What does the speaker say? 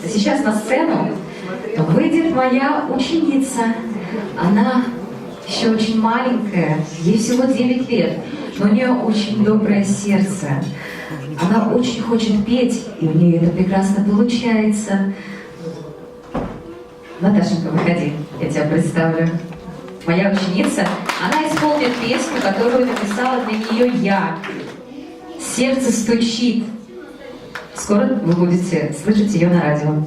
Сейчас на сцену выйдет моя ученица. Она еще очень маленькая, ей всего 9 лет, но у нее очень доброе сердце. Она очень хочет петь, и у нее это прекрасно получается. Наташенька, выходи, я тебя представлю. Моя ученица, она исполнит песню, которую написала для нее я. «Сердце стучит». Скоро вы будете слышать ее на радио.